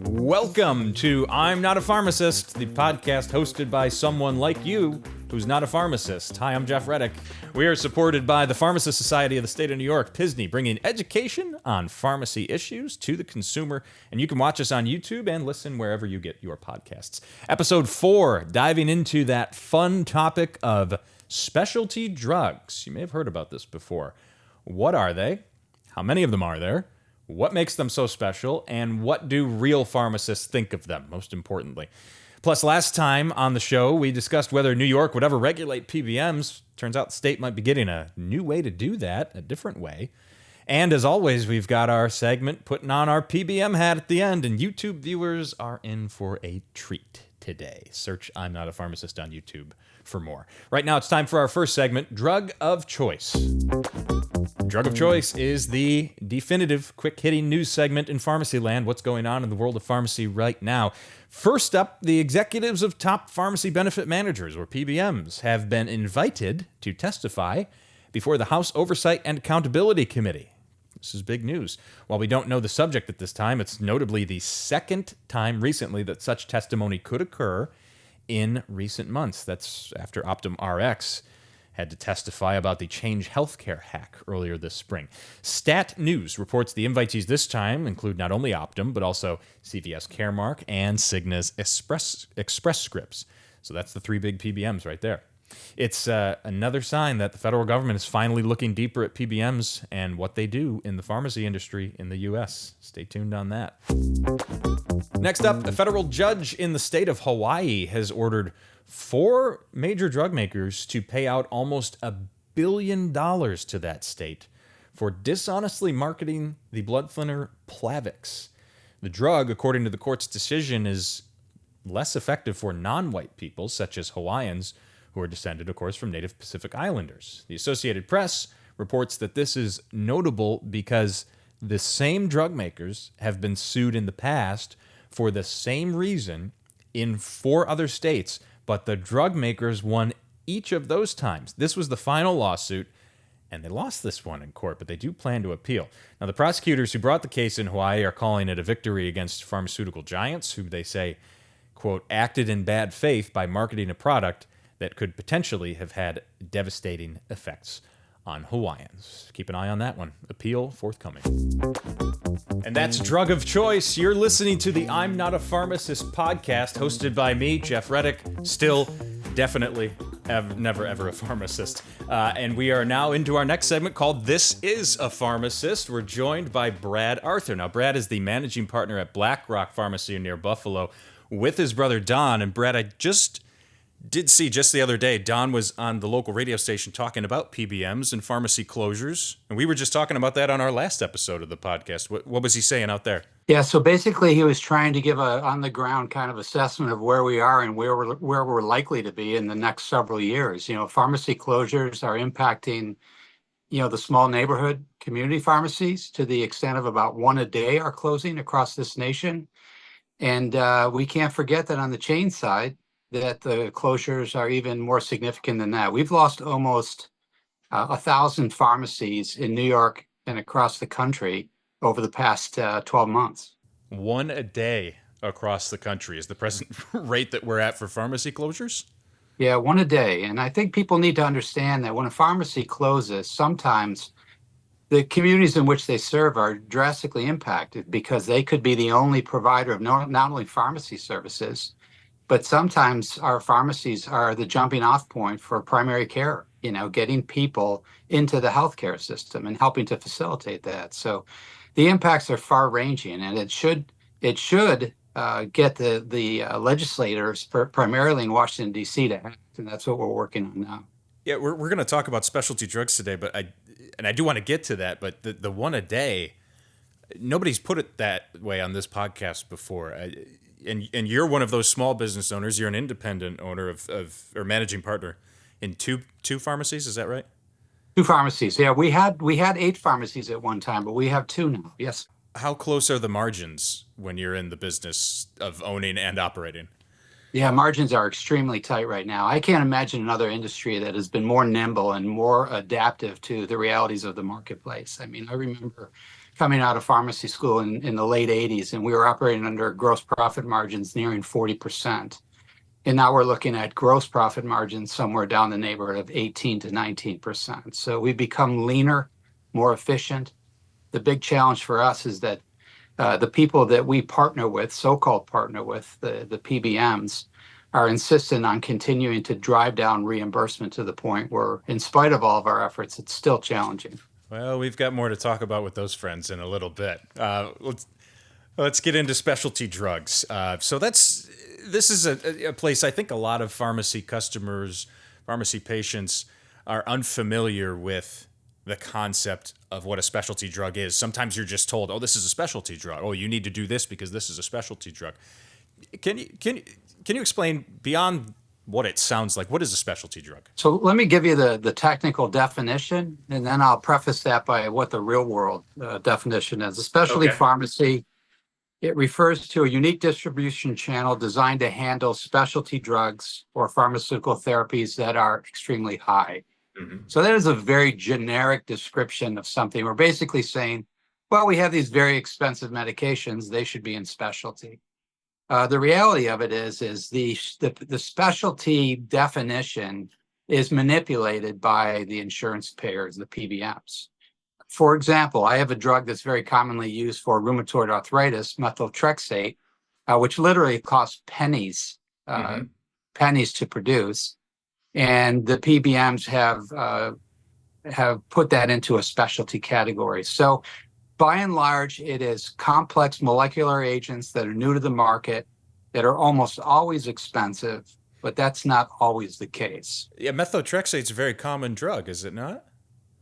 Welcome to I'm Not a Pharmacist, the podcast hosted by someone like you who's not a pharmacist. Hi, I'm Geoff Redick. We are supported by the Pharmacist Society of the State of New York, PSNY, bringing education on pharmacy issues to the consumer. And you can watch us on YouTube and listen wherever you get your podcasts. Episode 4, diving into that fun topic of specialty drugs. You may have heard about this before. What are they? How many of them are there? What makes them so special, and what do real pharmacists think of them, most importantly? Plus, last time on the show, we discussed whether New York would ever regulate PBMs. Turns out the state might be getting a new way to do that, a different way. And as always, we've got our segment putting on our PBM hat at the end, and YouTube viewers are in for a treat today. Search I'm Not a Pharmacist on YouTube for more. Right now, it's time for our first segment, Drug of Choice. Drug of Choice is the definitive, quick-hitting news segment in pharmacy land. What's going on in the world of pharmacy right now? First up, the executives of top pharmacy benefit managers, or PBMs, have been invited to testify before the House Oversight and Accountability Committee. This is big news. While we don't know the subject at this time, it's notably the second time recently that such testimony could occur in recent months. That's after Optum Rx had to testify about the Change Healthcare hack earlier this spring. Stat News reports the invitees this time include not only Optum, but also CVS Caremark and Cigna's Express Scripts. So that's the three big PBMs right there. It's another sign that the federal government is finally looking deeper at PBMs and what they do in the pharmacy industry in the U.S. Stay tuned on that. Next up, a federal judge in the state of Hawaii has ordered 4 major drug makers to pay out almost $1 billion to that state for dishonestly marketing the blood thinner Plavix. The drug, according to the court's decision, is less effective for non-white people, such as Hawaiians, who are descended, of course, from Native Pacific Islanders. The Associated Press reports that this is notable because the same drug makers have been sued in the past for the same reason in 4 other states, but the drug makers won each of those times. This was the final lawsuit, and they lost this one in court, but they do plan to appeal. Now, the prosecutors who brought the case in Hawaii are calling it a victory against pharmaceutical giants, who they say, quote, acted in bad faith by marketing a product that could potentially have had devastating effects on Hawaiians. Keep an eye on that one. Appeal forthcoming. And that's Drug of Choice. You're listening to the I'm Not a Pharmacist podcast, hosted by me, Geoff Redick, still definitely never ever a pharmacist. And we are now into our next segment called This is a Pharmacist. We're joined by Brad Arthur. Now, Brad is the managing partner at Black Rock Pharmacy near Buffalo with his brother Don. And Brad, I did see just the other day, Don was on the local radio station talking about PBMs and pharmacy closures. And we were just talking about that on our last episode of the podcast. What was he saying out there? Yeah, so basically he was trying to give a on-the-ground kind of assessment of where we are and where we're likely to be in the next several years. You know, pharmacy closures are impacting, the small neighborhood community pharmacies to the extent of about 1 a day are closing across this nation. And we can't forget that on the chain side, that the closures are even more significant than that. We've lost almost 1,000 pharmacies in New York and across the country over the past 12 months. 1 a day across the country is the present rate that we're at for pharmacy closures? Yeah, 1 a day. And I think people need to understand that when a pharmacy closes, sometimes the communities in which they serve are drastically impacted because they could be the only provider of not only pharmacy services, but sometimes our pharmacies are the jumping off point for primary care, getting people into the healthcare system and helping to facilitate that. So the impacts are far ranging, and it should get the legislators, primarily in Washington, D.C., to act. And that's what we're working on now. Yeah, we're going to talk about specialty drugs today, but I do want to get to that. But the 1 a day, nobody's put it that way on this podcast before. And you're one of those small business owners. You're an independent owner of or managing partner in two pharmacies. Is that right? 2 pharmacies. Yeah, we had 8 pharmacies at one time, but we have 2 now. Yes. How close are the margins when you're in the business of owning and operating? Yeah, margins are extremely tight right now. I can't imagine another industry that has been more nimble and more adaptive to the realities of the marketplace. I mean, I remember coming out of pharmacy school in the late 80s, and we were operating under gross profit margins nearing 40%. And now we're looking at gross profit margins somewhere down the neighborhood of 18 to 19%. So we've become leaner, more efficient. The big challenge for us is that the people that we partner with, so-called partner with, the PBMs, are insistent on continuing to drive down reimbursement to the point where, in spite of all of our efforts, it's still challenging. Well, we've got more to talk about with those friends in a little bit. Let's get into specialty drugs. This is a place I think a lot of pharmacy customers, pharmacy patients are unfamiliar with the concept of what a specialty drug is. Sometimes you're just told, "Oh, this is a specialty drug. Oh, you need to do this because this is a specialty drug." Can you explain beyond what it sounds like? What is a specialty drug? So let me give you the technical definition, and then I'll preface that by what the real world definition is. A specialty pharmacy, it refers to a unique distribution channel designed to handle specialty drugs or pharmaceutical therapies that are extremely high. So that is a very generic description of something. We're basically saying, well, we have these very expensive medications, they should be in specialty. The reality of it is the specialty definition is manipulated by the insurance payers, the PBMs. For example, I have a drug that's very commonly used for rheumatoid arthritis, methotrexate, which literally costs pennies, pennies to produce. And the PBMs have put that into a specialty category. So by and large, it is complex molecular agents that are new to the market that are almost always expensive, but that's not always the case. Yeah, methotrexate's a very common drug, is it not?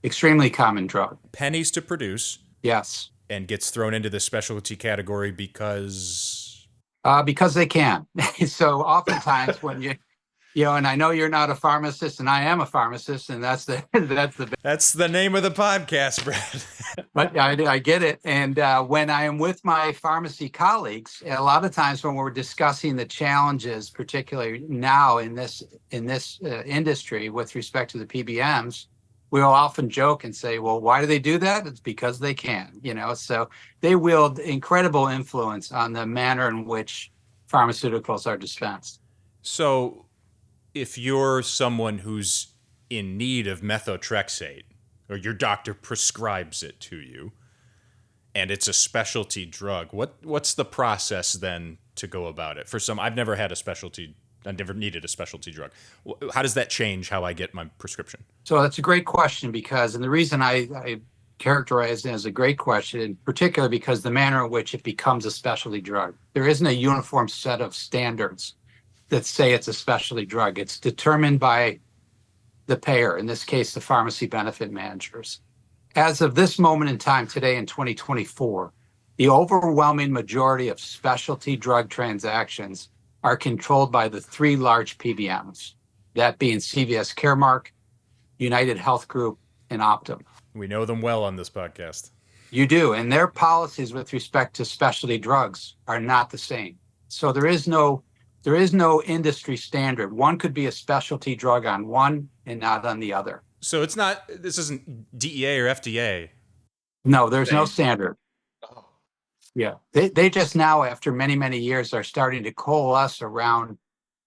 Extremely common drug. Pennies to produce. Yes. And gets thrown into the specialty category because they can. So oftentimes when and I know you're not a pharmacist, and I am a pharmacist, and that's the name of the podcast, Brad. But I get it. And when I am with my pharmacy colleagues, a lot of times when we're discussing the challenges, particularly now in this industry with respect to the PBMs, we'll often joke and say, well, why do they do that? It's because they can, so they wield incredible influence on the manner in which pharmaceuticals are dispensed. So if you're someone who's in need of methotrexate, or your doctor prescribes it to you, and it's a specialty drug, what's the process then to go about it? I've never needed a specialty drug. How does that change how I get my prescription? So that's a great question and the reason I characterize it as a great question, in particular because the manner in which it becomes a specialty drug. There isn't a uniform set of standards that say it's a specialty drug. It's determined by the payer, in this case, the pharmacy benefit managers. As of this moment in time today in 2024, the overwhelming majority of specialty drug transactions are controlled by the three large PBMs, that being CVS Caremark, United Health Group, and Optum. We know them well on this podcast. You do, and their policies with respect to specialty drugs are not the same. So there is no industry standard. One could be a specialty drug on one and not on the other. So this isn't DEA or FDA. No, there's no standard. Oh. Yeah. They just now, after many, many years, are starting to coalesce around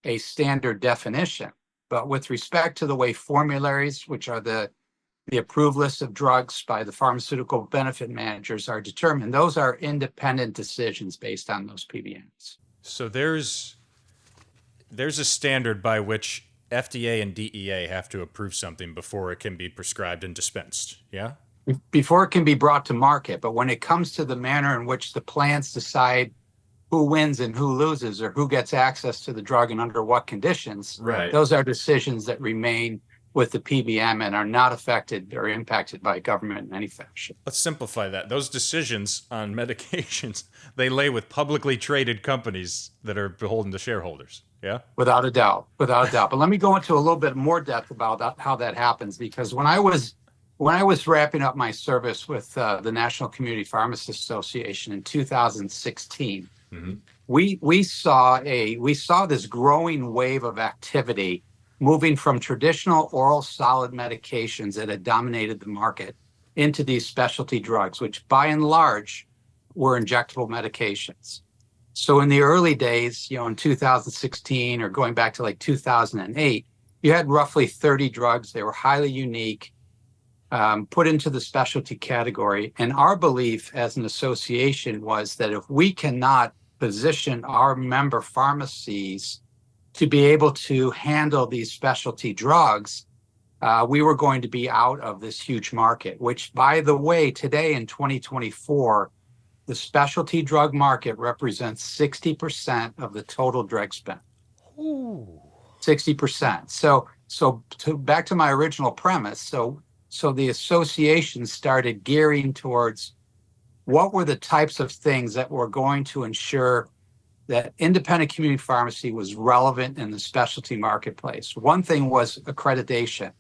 a standard definition. But with respect to the way formularies, which are the approved list of drugs by the pharmaceutical benefit managers, are determined, those are independent decisions based on those PBMs. So there's a standard by which FDA and DEA have to approve something before it can be prescribed and dispensed, yeah? Before it can be brought to market. But when it comes to the manner in which the plans decide who wins and who loses, or who gets access to the drug and under what conditions, right, those are decisions that remain with the PBM and are not affected or impacted by government in any fashion. Let's simplify that. Those decisions on medications, they lay with publicly traded companies that are beholden to shareholders. Yeah, without a doubt. But let me go into a little bit more depth about how that happens, because when I was wrapping up my service with the National Community Pharmacists Association in 2016, we saw this growing wave of activity moving from traditional oral solid medications that had dominated the market into these specialty drugs, which by and large were injectable medications. So in the early days, in 2016 or going back to like 2008, you had roughly 30 drugs. They were highly unique, put into the specialty category. And our belief as an association was that if we cannot position our member pharmacies to be able to handle these specialty drugs, we were going to be out of this huge market, which, by the way, today in 2024, the specialty drug market represents 60% of the total drug spend. Ooh. 60%. Back to my original premise. So the association started gearing towards what were the types of things that were going to ensure that independent community pharmacy was relevant in the specialty marketplace. One thing was accreditation.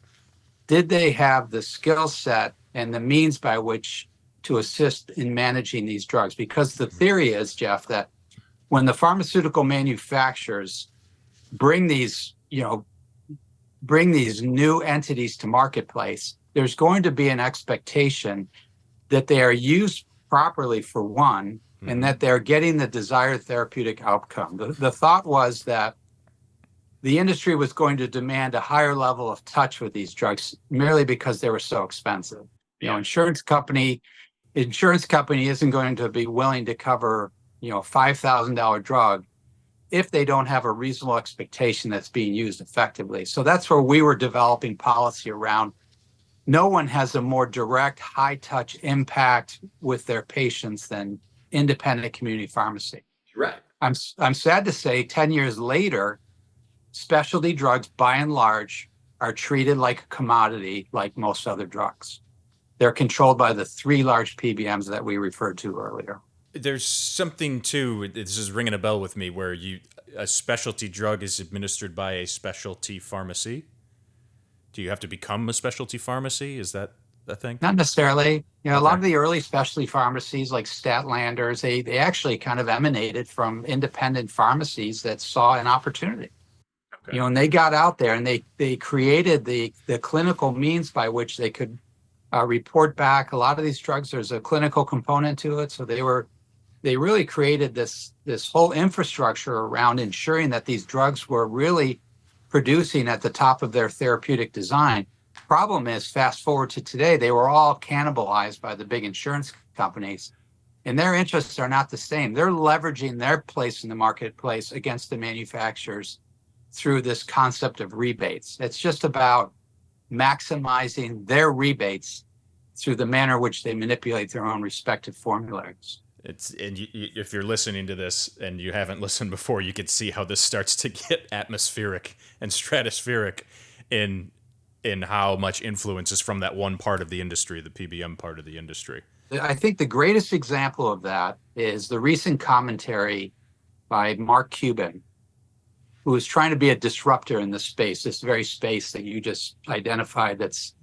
Did they have the skill set and the means by which to assist in managing these drugs? Because the theory is, Geoff, that when the pharmaceutical manufacturers bring these new entities to marketplace, there's going to be an expectation that they are used properly for one, and that they're getting the desired therapeutic outcome. The thought was that the industry was going to demand a higher level of touch with these drugs merely because they were so expensive. Insurance company isn't going to be willing to cover, $5,000 drug if they don't have a reasonable expectation that's being used effectively. So that's where we were developing policy around. No one has a more direct, high-touch impact with their patients than independent community pharmacy. Right. I'm sad to say, 10 years later, specialty drugs, by and large, are treated like a commodity, like most other drugs. They're controlled by the three large PBMs that we referred to earlier. There's something too, this is ringing a bell with me, where a specialty drug is administered by a specialty pharmacy. Do you have to become a specialty pharmacy? Is that a thing? Not necessarily. A lot of the early specialty pharmacies like Statlanders, they actually kind of emanated from independent pharmacies that saw an opportunity. Okay. And they got out there and they created the clinical means by which they could report back. A lot of these drugs, there's a clinical component to it. So they really created this whole infrastructure around ensuring that these drugs were really producing at the top of their therapeutic design. Problem is, fast forward to today, they were all cannibalized by the big insurance companies, and their interests are not the same. They're leveraging their place in the marketplace against the manufacturers through this concept of rebates. It's just about maximizing their rebates through the manner in which they manipulate their own respective formularies. If you're listening to this and you haven't listened before, you can see how this starts to get atmospheric and stratospheric in how much influence is from that one part of the industry, the PBM part of the industry. I think the greatest example of that is the recent commentary by Mark Cuban, who is trying to be a disruptor in this space, this very space that you just identified that's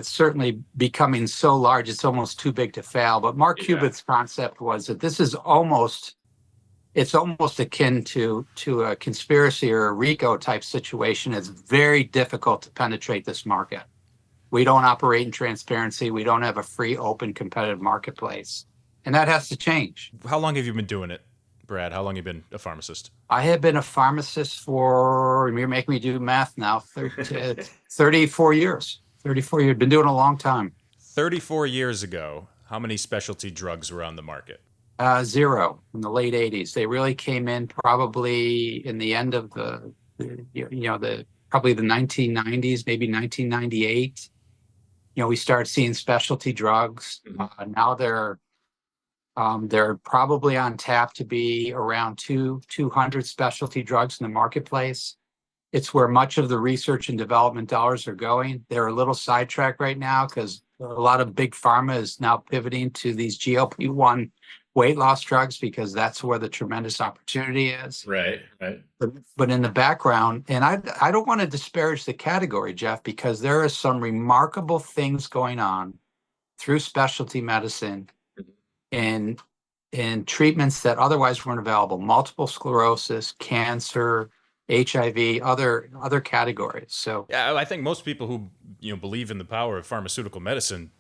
certainly becoming so large it's almost too big to fail. But Mark Cuban's concept was that this is almost akin to a conspiracy or a RICO type situation. It's very difficult to penetrate this market. We don't operate in transparency. We don't have a free, open, competitive marketplace. And that has to change. How long have you been doing it, Brad? How long have you been a pharmacist? I have been a pharmacist for, you're making me do math now, 34 years. 34 years. Been doing it a long time. 34 years ago, how many specialty drugs were on the market? Zero in the late 80s. They really came in probably in the end of probably the 1990s, maybe 1998. We started seeing specialty drugs. Now they're probably on tap to be around 200 specialty drugs in the marketplace. It's where much of the research and development dollars are going. They're a little sidetracked right now because a lot of big pharma is now pivoting to these GLP-1 weight loss drugs because that's where the tremendous opportunity is. Right. But in the background, and I don't want to disparage the category, Geoff, because there are some remarkable things going on through specialty medicine in in treatments that otherwise weren't available: multiple sclerosis, cancer, HIV, other categories. So Yeah, I think most people who believe in the power of pharmaceutical medicine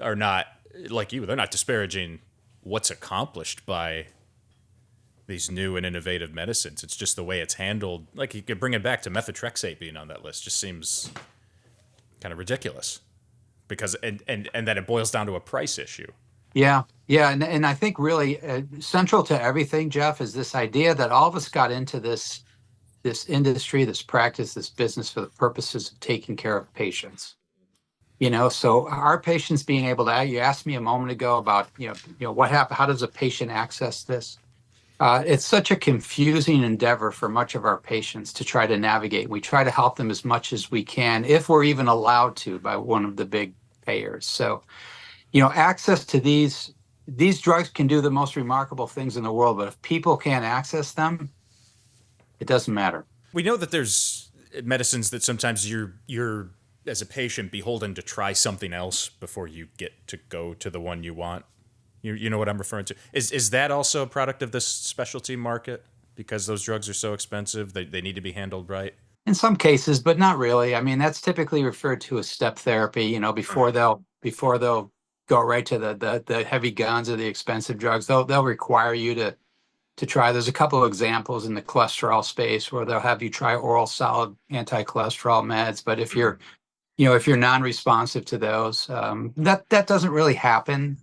are not like you. They're not disparaging what's accomplished by these new and innovative medicines. It's just the way it's handled. Like you could bring it back to methotrexate being on that list. Just seems kind of ridiculous because and that it boils down to a price issue. yeah, yeah, and I think really central to everything, Geoff, is this idea that all of us got into this industry, this practice, this business for the purposes of taking care of patients. So our patients being able to, you asked me a moment ago about, what happened, how does a patient access this? It's such a confusing endeavor for much of our patients to try to navigate. We try to help them as much as we can, if we're even allowed to by one of the big payers. So, access to these drugs can do the most remarkable things in the world, but if people can't access them, it doesn't matter. We know that there's medicines that sometimes you're as a patient beholden to try something else before you get to go to the one you want. You know what I'm referring to? Is that also a product of this specialty market? Because those drugs are so expensive, they need to be handled right. In some cases, but not really. I mean, that's typically referred to as step therapy, before they'll go right to the heavy guns or the expensive drugs. They'll require you to try. There's a couple of examples in the cholesterol space where they'll have you try oral solid anti-cholesterol meds. But if you're non-responsive to those, that doesn't really happen.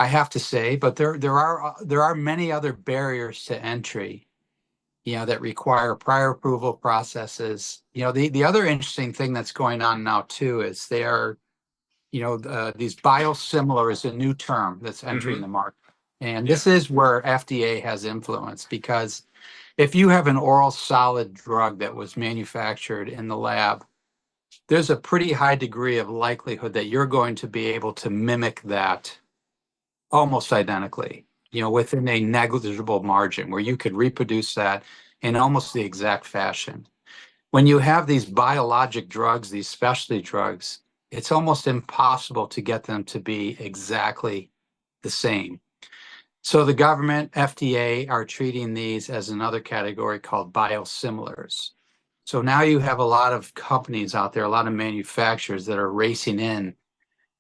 I have to say, but there are many other barriers to entry, that require prior approval processes. The other interesting thing that's going on now too is these biosimilar is a new term that's entering the market. And this is where FDA has influence, because if you have an oral solid drug that was manufactured in the lab, there's a pretty high degree of likelihood that you're going to be able to mimic that almost identically, within a negligible margin where you could reproduce that in almost the exact fashion. When you have these biologic drugs, these specialty drugs, it's almost impossible to get them to be exactly the same. So the government, FDA, are treating these as another category called biosimilars. So now you have a lot of companies out there, a lot of manufacturers that are racing in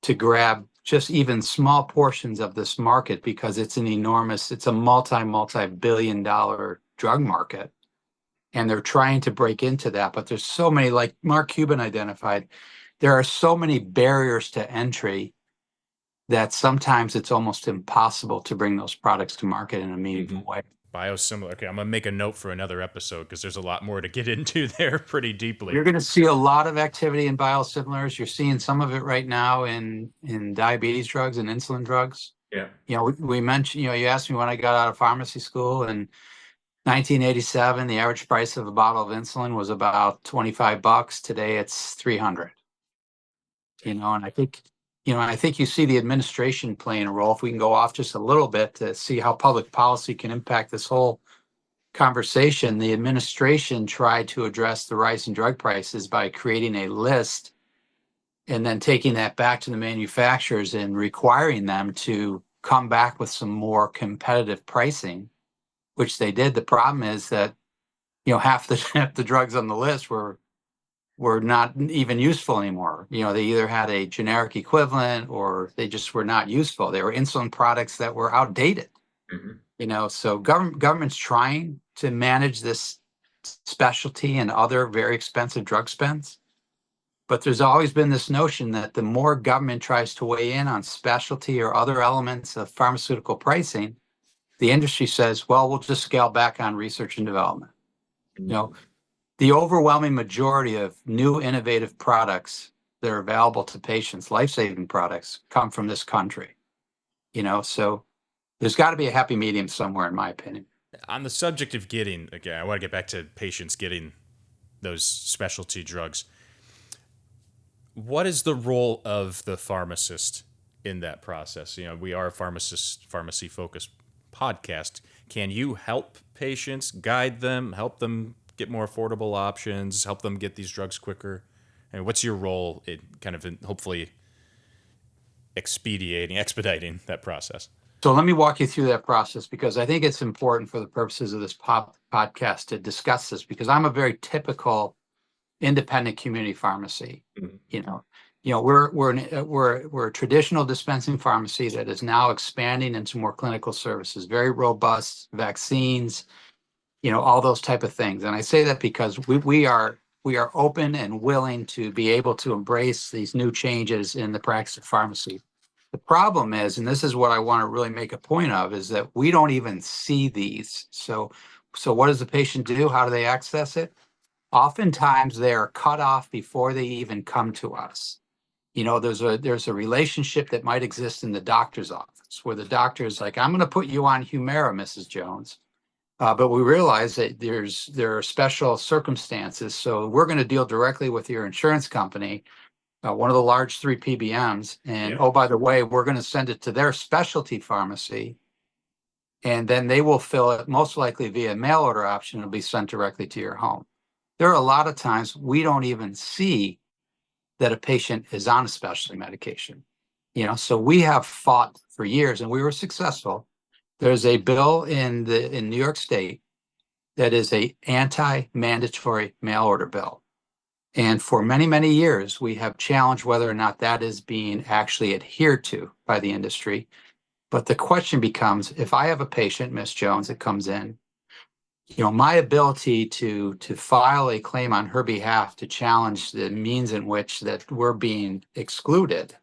to grab just even small portions of this market, because it's a multi-billion dollar drug market. And they're trying to break into that. But there's so many, like Mark Cuban identified, there are so many barriers to entry that sometimes it's almost impossible to bring those products to market in a meaningful way. Biosimilar. Okay, I'm gonna make a note for another episode because there's a lot more to get into there pretty deeply. You're going to see a lot of activity in biosimilars. You're seeing some of it right now in diabetes drugs and insulin drugs. Yeah. We mentioned, you asked me when I got out of pharmacy school in 1987, the average price of a bottle of insulin was about $25. Today it's 300. And I think you see the administration playing a role. If we can go off just a little bit to see how public policy can impact this whole conversation, the administration tried to address the rise in drug prices by creating a list and then taking that back to the manufacturers and requiring them to come back with some more competitive pricing, which they did. The problem is that half the drugs on the list were not even useful anymore. They either had a generic equivalent or they just were not useful. They were insulin products that were outdated. So government's trying to manage this specialty and other very expensive drug spends. But there's always been this notion that the more government tries to weigh in on specialty or other elements of pharmaceutical pricing, the industry says, well, we'll just scale back on research and development. The overwhelming majority of new innovative products that are available to patients, life-saving products, come from this country. So there's got to be a happy medium somewhere, in my opinion. On the subject of getting, again, I want to get back to patients getting those specialty drugs. What is the role of the pharmacist in that process? We are a pharmacy-focused podcast. Can you help patients, guide them, help them get more affordable options, help them get these drugs quicker? And what's your role in hopefully expediting that process? So let me walk you through that process, because I think it's important for the purposes of this podcast to discuss this, because I'm a very typical independent community pharmacy. Mm-hmm. We're a traditional dispensing pharmacy that is now expanding into more clinical services, very robust vaccines, all those type of things. And I say that because we are open and willing to be able to embrace these new changes in the practice of pharmacy. The problem is, and this is what I want to really make a point of, is that we don't even see these. So what does the patient do? How do they access it? Oftentimes they are cut off before they even come to us. There's a relationship that might exist in the doctor's office where the doctor is like, I'm going to put you on Humira, Mrs. Jones. But we realize that there are special circumstances. So we're going to deal directly with your insurance company, one of the large 3 PBMs. And oh, by the way, we're going to send it to their specialty pharmacy. And then they will fill it most likely via mail order option. It'll be sent directly to your home. There are a lot of times we don't even see that a patient is on a specialty medication. So we have fought for years, and we were successful. There's a bill in New York State that is a anti-mandatory mail order bill. And for many, many years, we have challenged whether or not that is being actually adhered to by the industry. But the question becomes, if I have a patient, Miss Jones, that comes in, my ability to file a claim on her behalf to challenge the means in which that we're being excluded,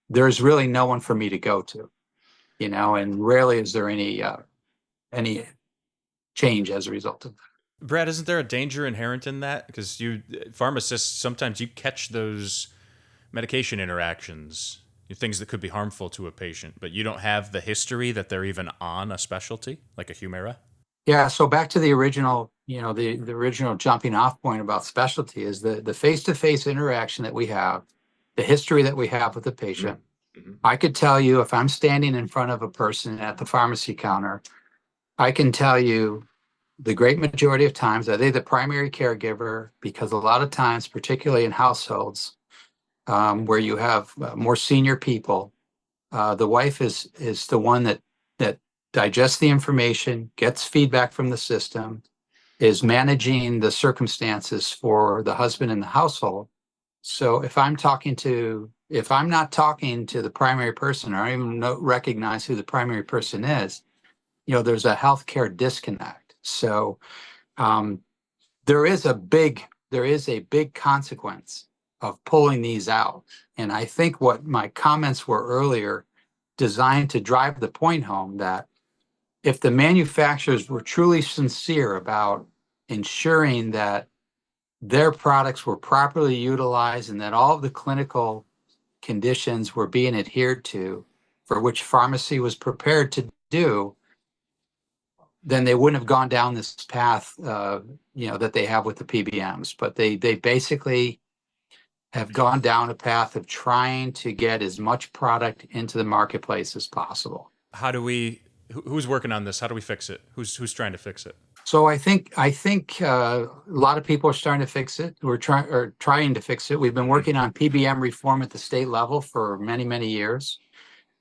there's really no one for me to go to, and rarely is there any change as a result of that. Brad, isn't there a danger inherent in that? Because pharmacists, sometimes you catch those medication interactions, things that could be harmful to a patient, but you don't have the history that they're even on a specialty like a Humira? Yeah, so back to the original, the original jumping off point about specialty is the face-to-face interaction that we have, the history that we have with the patient. Mm-hmm. I could tell you, if I'm standing in front of a person at the pharmacy counter, I can tell you the great majority of times, are they the primary caregiver? Because a lot of times, particularly in households where you have more senior people, the wife is the one that digests the information, gets feedback from the system, is managing the circumstances for the husband in the household. So if I'm not talking to the primary person, or I don't even recognize who the primary person is, there's a healthcare disconnect. So there is a big consequence of pulling these out. And I think what my comments were earlier designed to drive the point home that if the manufacturers were truly sincere about ensuring that their products were properly utilized and that all of the clinical conditions were being adhered to for which pharmacy was prepared to do, then they wouldn't have gone down this path, that they have with the PBMs. But they basically have gone down a path of trying to get as much product into the marketplace as possible. Who's working on this? How do we fix it? Who's trying to fix it? So I think a lot of people are starting to fix it. We're trying to fix it. We've been working on PBM reform at the state level for many, many years.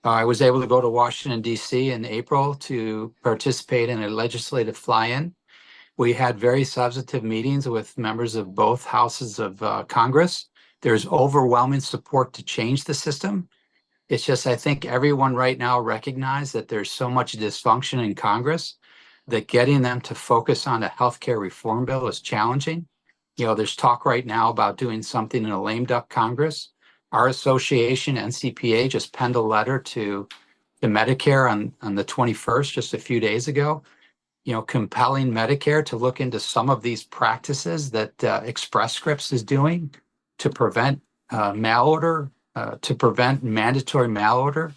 I was able to go to Washington, D.C. in April to participate in a legislative fly-in. We had very substantive meetings with members of both houses of Congress. There's overwhelming support to change the system. It's just, I think everyone right now recognizes that there's so much dysfunction in Congress that getting them to focus on a healthcare reform bill is challenging. There's talk right now about doing something in a lame duck Congress. Our association, NCPA, just penned a letter to Medicare on the 21st, just a few days ago, compelling Medicare to look into some of these practices that Express Scripts is doing to prevent mail order, to prevent mandatory mail order.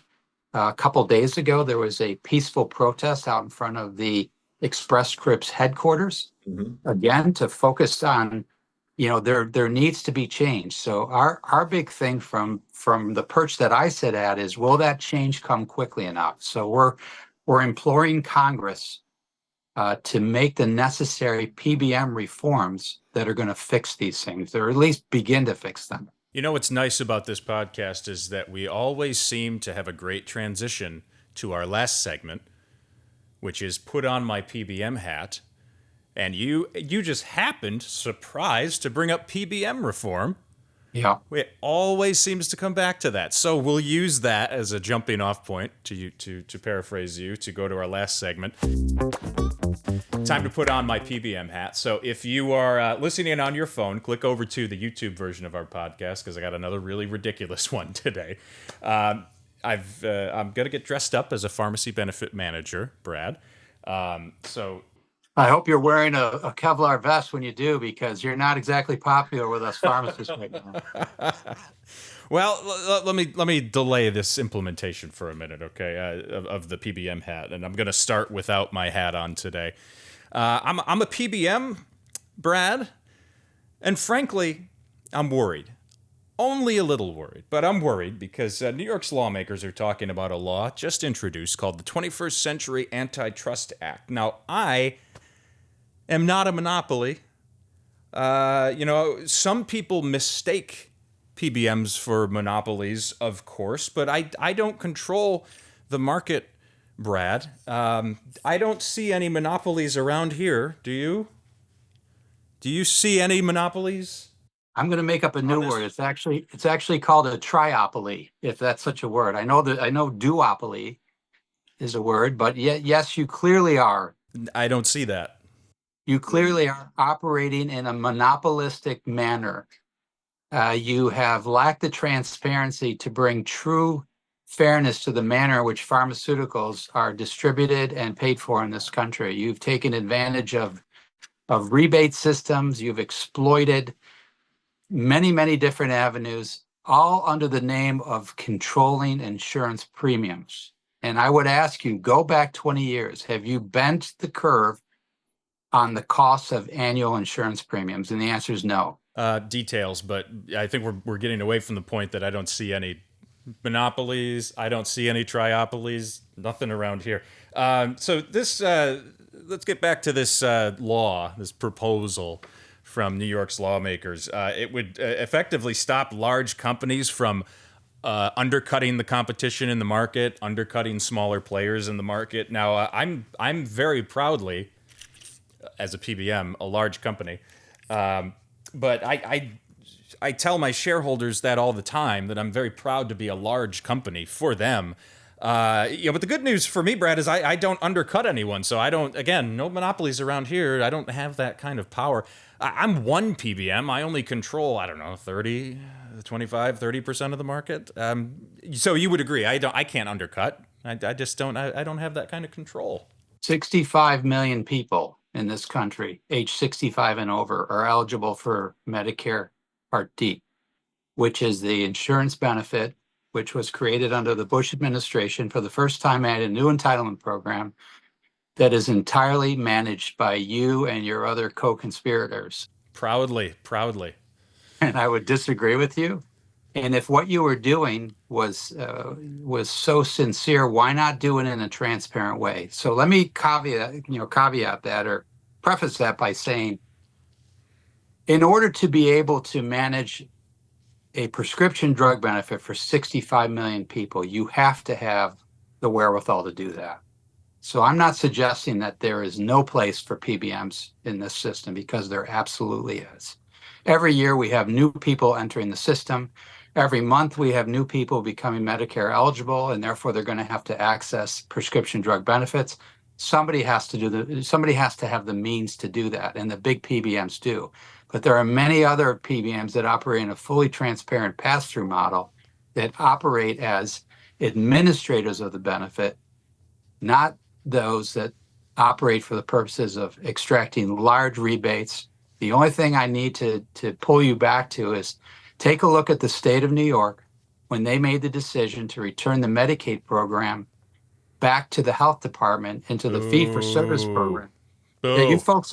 A couple days ago, there was a peaceful protest out in front of the Express Scripts headquarters, again, to focus on, there needs to be change. So our big thing from the perch that I sit at is, will that change come quickly enough? So we're imploring Congress to make the necessary PBM reforms that are going to fix these things, or at least begin to fix them. You know what's nice about this podcast is that we always seem to have a great transition to our last segment, which is put on my PBM hat. And you just happened, surprised, to bring up PBM reform. Yeah. It always seems to come back to that. So we'll use that as a jumping off point to paraphrase you, to go to our last segment. Time to put on my PBM hat. So if you are listening on your phone, click over to the YouTube version of our podcast, because I got another really ridiculous one today. I'm going to get dressed up as a pharmacy benefit manager, Brad. So I hope you're wearing a Kevlar vest when you do, because you're not exactly popular with us pharmacists right now. Well, let me delay this implementation for a minute, okay, of the PBM hat, and I'm going to start without my hat on today. I'm a PBM, Brad, and frankly, I'm worried. Only a little worried, but I'm worried because New York's lawmakers are talking about a law just introduced called the 21st Century Antitrust Act. Now, I am not a monopoly. Some people mistake PBMs for monopolies, of course, but I don't control the market, Brad. I don't see any monopolies around here. Do you? Do you see any monopolies? I'm going to make up a new word. It's actually called a triopoly, if that's such a word. I know duopoly is a word, but yes, you clearly are. I don't see that. You clearly are operating in a monopolistic manner. You have lacked the transparency to bring true fairness to the manner in which pharmaceuticals are distributed and paid for in this country. You've taken advantage of rebate systems. You've exploited many, many different avenues, all under the name of controlling insurance premiums. And I would ask you, go back 20 years. Have you bent the curve on the costs of annual insurance premiums? And the answer is no. Details, but I think we're getting away from the point that I don't see any monopolies. I don't see any triopolies. Nothing around here. So this, let's get back to this law, this proposal from New York's lawmakers. It would effectively stop large companies from undercutting the competition in the market, undercutting smaller players in the market. Now, I'm very proudly, as a PBM, a large company, but I tell my shareholders that all the time, that I'm very proud to be a large company for them. But the good news for me, Brad, is I don't undercut anyone. So I don't, again, no monopolies around here. I don't have that kind of power. I'm one PBM. I only control, 30% of the market. So you would agree, I can't undercut. I just don't, I don't have that kind of control. 65 million people in this country, age 65 and over, are eligible for Medicare Part D, which is the insurance benefit which was created under the Bush administration for the first time, at a new entitlement program that is entirely managed by you and your other co-conspirators. Proudly. And I would disagree with you. And if what you were doing was so sincere, why not do it in a transparent way? So let me caveat that, or preface that by saying, in order to be able to manage a prescription drug benefit for 65 million people, you have to have the wherewithal to do that. So I'm not suggesting that there is no place for PBMs in this system, because there absolutely is. Every year we have new people entering the system. Every month we have new people becoming Medicare eligible, and therefore they're going to have to access prescription drug benefits. Somebody has to have the means to do that, and the big PBMs do. But there are many other PBMs that operate in a fully transparent pass-through model, that operate as administrators of the benefit, not those that operate for the purposes of extracting large rebates. The only thing I need to pull you back to is take a look at the state of New York when they made the decision to return the Medicaid program back to the health department, into the fee-for-service program. Yeah, you folks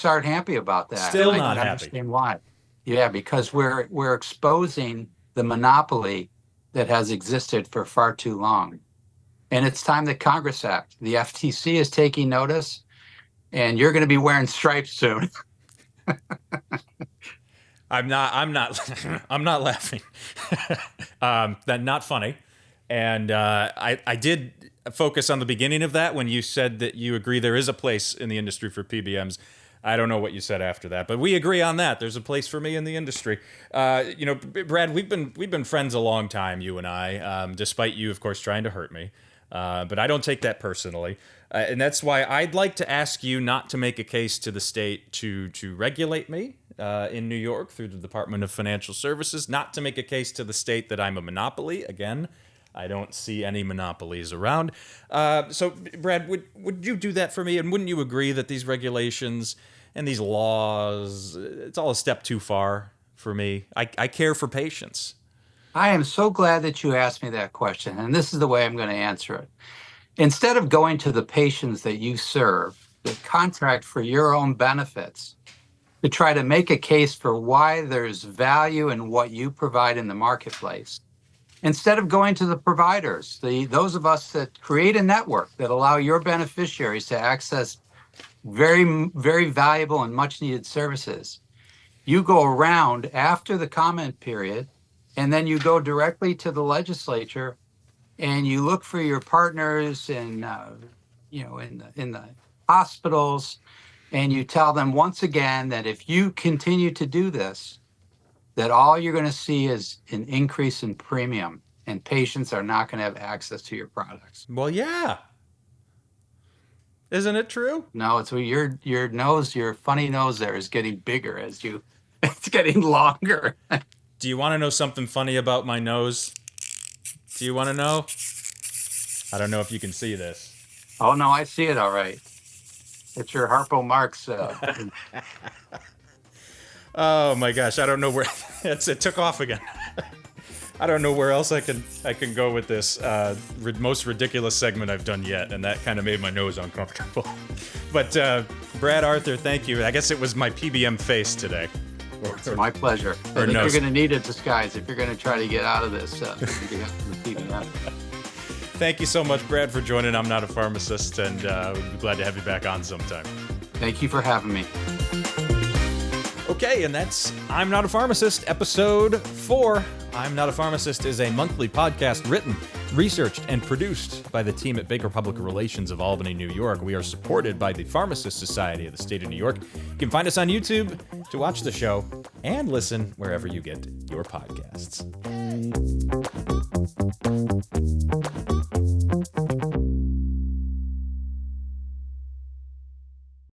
aren't happy about that. Still and not I happy. Understand why? Yeah, because we're exposing the monopoly that has existed for far too long, and it's time that Congress act. The FTC is taking notice, and you're going to be wearing stripes soon. I'm not I'm not laughing. That not funny. And I did focus on the beginning of that when you said that you agree there is a place in the industry for PBMs. I don't know what you said after that, but we agree on that. There's a place for me in the industry. Brad, we've been friends a long time, you and I, despite you, of course, trying to hurt me. But I don't take that personally. And that's why I'd like to ask you not to make a case to the state to regulate me in New York through the Department of Financial Services, not to make a case to the state that I'm a monopoly. Again, I don't see any monopolies around. So, Brad, would you do that for me? And wouldn't you agree that these regulations and these laws, it's all a step too far for me? I care for patients. I am so glad that you asked me that question, and this is the way I'm going to answer it. Instead of going to the patients that you serve, that contract for your own benefits, to try to make a case for why there's value in what you provide in the marketplace, instead of going to the providers, those of us that create a network that allow your beneficiaries to access very, very valuable and much needed services, you go around after the comment period, and then you go directly to the legislature and you look for your partners in the hospitals, and you tell them once again that if you continue to do this, that all you're going to see is an increase in premium, and patients are not going to have access to your products. Well, yeah. Isn't it true? No, it's your nose, your funny nose there is getting bigger as it's getting longer. Do you want to know something funny about my nose? Do you want to know? I don't know if you can see this. Oh, no, I see it all right. It's your Harpo Marx. Oh my gosh, I don't know where it took off again. I don't know where else I can go with this most ridiculous segment I've done yet, and that kind of made my nose uncomfortable. But Brad Arthur, thank you. I guess it was my PBM face today. It's my pleasure. I think you're going to need a disguise if you're going to try to get out of this. Thank you so much, Brad, for joining I'm Not a Pharmacist, and we'd be glad to have you back on sometime. Thank you for having me. Okay, and that's I'm Not a Pharmacist, episode 4. I'm Not a Pharmacist is a monthly podcast written, researched, and produced by the team at Baker Public Relations of Albany, New York. We are supported by the Pharmacist Society of the State of New York. You can find us on YouTube to watch the show and listen wherever you get your podcasts.